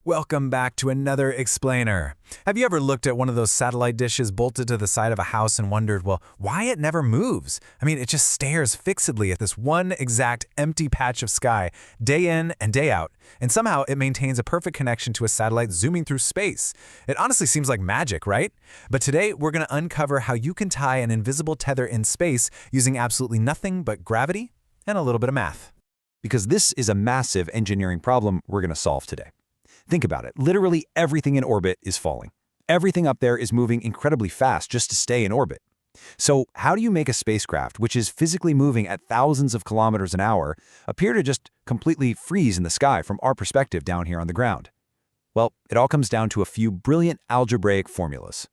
Welcome back to another explainer. Have you ever looked at one of those satellite dishes bolted to the side of a house and wondered, well, why it never moves? I mean, it just stares fixedly at this one exact empty patch of sky, day in and day out, and somehow it maintains a perfect connection to a satellite zooming through space. It honestly seems like magic, right? But today, we're going to uncover how you can tie an invisible tether in space using absolutely nothing but gravity and a little bit of math. Because this is a massive engineering problem we're going to solve today. Think about it. Literally everything in orbit is falling. Everything up there is moving incredibly fast just to stay in orbit. So how do you make a spacecraft, which is physically moving at thousands of kilometers an hour, appear to just completely freeze in the sky from our perspective down here on the ground? Well, it all comes down to a few brilliant algebraic formulas.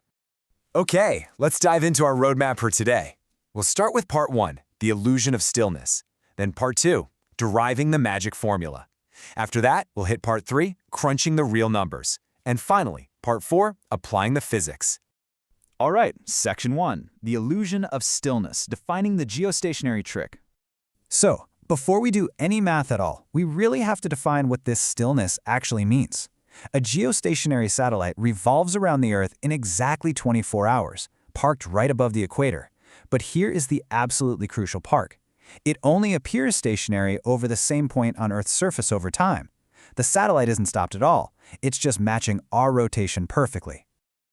Okay, let's dive into our roadmap for today. We'll start with part 1, the illusion of stillness. Then part 2, deriving the magic formula. After that, we'll hit part 3, crunching the real numbers. And finally, part 4, applying the physics. All right, section 1, the illusion of stillness, defining the geostationary trick. So, before we do any math at all, we really have to define what this stillness actually means. A geostationary satellite revolves around the Earth in exactly 24 hours, parked right above the equator. But here is the absolutely crucial part. It only appears stationary over the same point on Earth's surface over time. The satellite isn't stopped at all. It's just matching our rotation perfectly.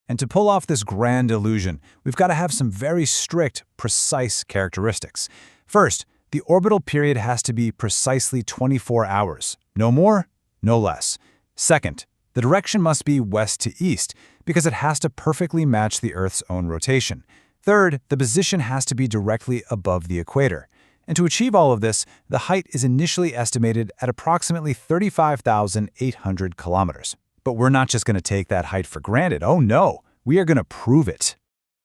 And to pull off this grand illusion, we've got to have some very strict, precise characteristics. First, the orbital period has to be precisely 24 hours. No more, no less. Second, the direction must be west to east, because it has to perfectly match the Earth's own rotation. Third, the position has to be directly above the equator. And to achieve all of this, the height is initially estimated at approximately 35,800 kilometers. But we're not just going to take that height for granted. Oh no, we are going to prove it.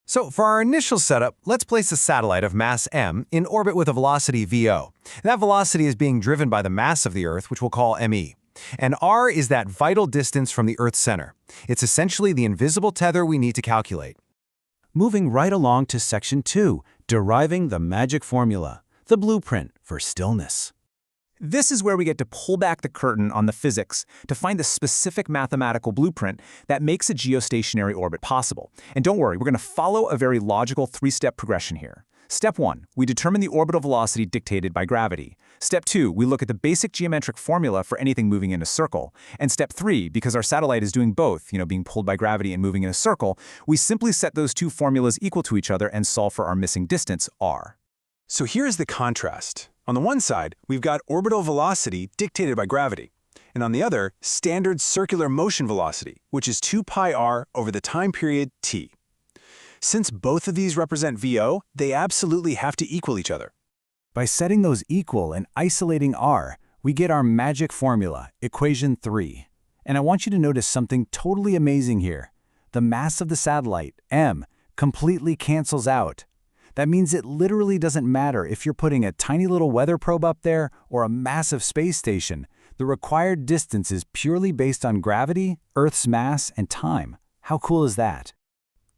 So for our initial setup, let's place a satellite of mass m in orbit with a velocity VO. That velocity is being driven by the mass of the Earth, which we'll call me. And r is that vital distance from the Earth's center. It's essentially the invisible tether we need to calculate. Moving right along to section 2, deriving the magic formula. The blueprint for stillness. This is where we get to pull back the curtain on the physics to find the specific mathematical blueprint that makes a geostationary orbit possible. And don't worry, we're going to follow a very logical 3-step progression here. Step 1, we determine the orbital velocity dictated by gravity. Step 2, we look at the basic geometric formula for anything moving in a circle. And step 3, because our satellite is doing both, being pulled by gravity and moving in a circle, we simply set those two formulas equal to each other and solve for our missing distance, r. So here's the contrast. On the one side, we've got orbital velocity dictated by gravity, and on the other, standard circular motion velocity, which is 2 pi r over the time period t. Since both of these represent VO, they absolutely have to equal each other. By setting those equal and isolating r, we get our magic formula, equation 3. And I want you to notice something totally amazing here. The mass of the satellite, m, completely cancels out. That means it literally doesn't matter if you're putting a tiny little weather probe up there or a massive space station. The required distance is purely based on gravity, Earth's mass, and time. How cool is that?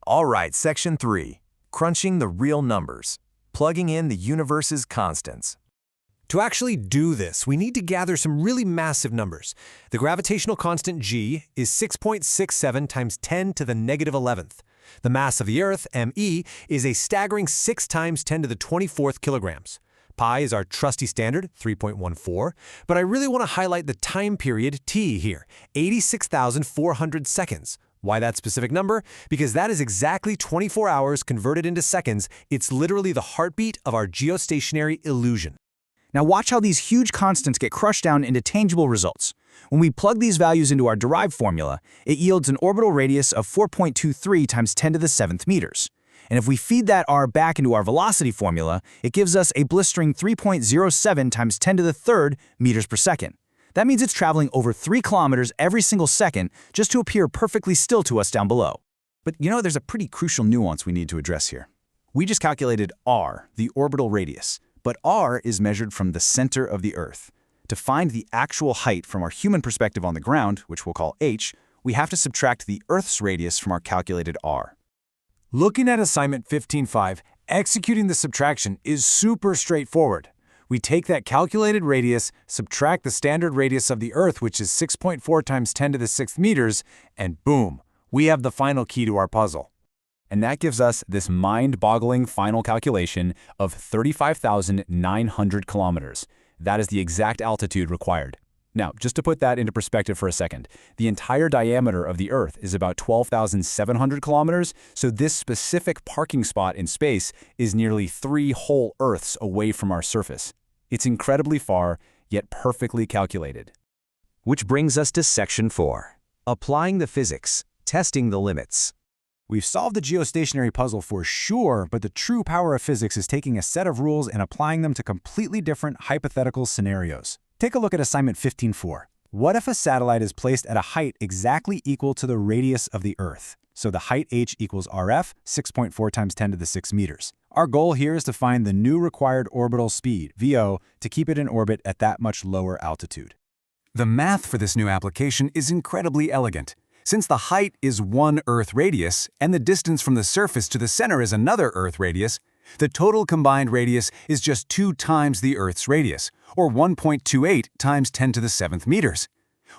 All right, section 3, crunching the real numbers, plugging in the universe's constants. To actually do this, we need to gather some really massive numbers. The gravitational constant g is 6.67 times 10 to the negative 11th. The mass of the Earth, me, is a staggering 6 times 10 to the 24th kilograms. Pi is our trusty standard, 3.14, but I really want to highlight the time period t here, 86,400 seconds. Why that specific number? Because that is exactly 24 hours converted into seconds. It's literally the heartbeat of our geostationary illusion. Now watch how these huge constants get crushed down into tangible results. When we plug these values into our derived formula, it yields an orbital radius of 4.23 times 10 to the 7th meters. And if we feed that r back into our velocity formula, it gives us a blistering 3.07 times 10 to the 3rd meters per second. That means it's traveling over 3 kilometers every single second just to appear perfectly still to us down below. But there's a pretty crucial nuance we need to address here. We just calculated r, the orbital radius, but r is measured from the center of the Earth. To find the actual height from our human perspective on the ground, which we'll call h, we have to subtract the Earth's radius from our calculated r. Looking at assignment 15.5, executing the subtraction is super straightforward. We take that calculated radius, subtract the standard radius of the Earth, which is 6.4 times 10 to the 6th meters, and boom, we have the final key to our puzzle. And that gives us this mind-boggling final calculation of 35,900 kilometers. That is the exact altitude required. Now, just to put that into perspective for a second, the entire diameter of the Earth is about 12,700 kilometers, so this specific parking spot in space is nearly 3 whole Earths away from our surface. It's incredibly far, yet perfectly calculated. Which brings us to Section 4. Applying the physics, testing the limits. We've solved the geostationary puzzle for sure, but the true power of physics is taking a set of rules and applying them to completely different hypothetical scenarios. Take a look at assignment 15.4. What if a satellite is placed at a height exactly equal to the radius of the Earth? So the height h equals RF, 6.4 times 10 to the 6 meters. Our goal here is to find the new required orbital speed, VO, to keep it in orbit at that much lower altitude. The math for this new application is incredibly elegant. Since the height is one Earth radius and the distance from the surface to the center is another Earth radius, the total combined radius is just 2 times the Earth's radius, or 1.28 times 10 to the 7th meters.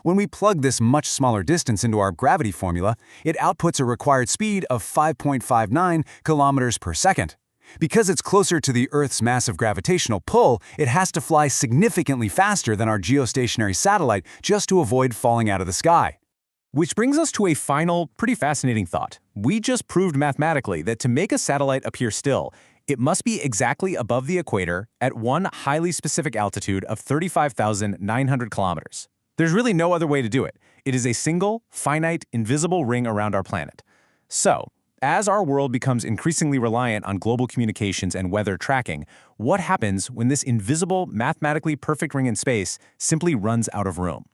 When we plug this much smaller distance into our gravity formula, it outputs a required speed of 5.59 kilometers per second. Because it's closer to the Earth's massive gravitational pull, it has to fly significantly faster than our geostationary satellite just to avoid falling out of the sky. Which brings us to a final, pretty fascinating thought. We just proved mathematically that to make a satellite appear still, it must be exactly above the equator at one highly specific altitude of 35,900 kilometers. There's really no other way to do it. It is a single, finite, invisible ring around our planet. So, as our world becomes increasingly reliant on global communications and weather tracking, what happens when this invisible, mathematically perfect ring in space simply runs out of room?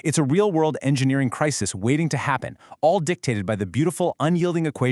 It's a real-world engineering crisis waiting to happen, all dictated by the beautiful, unyielding equation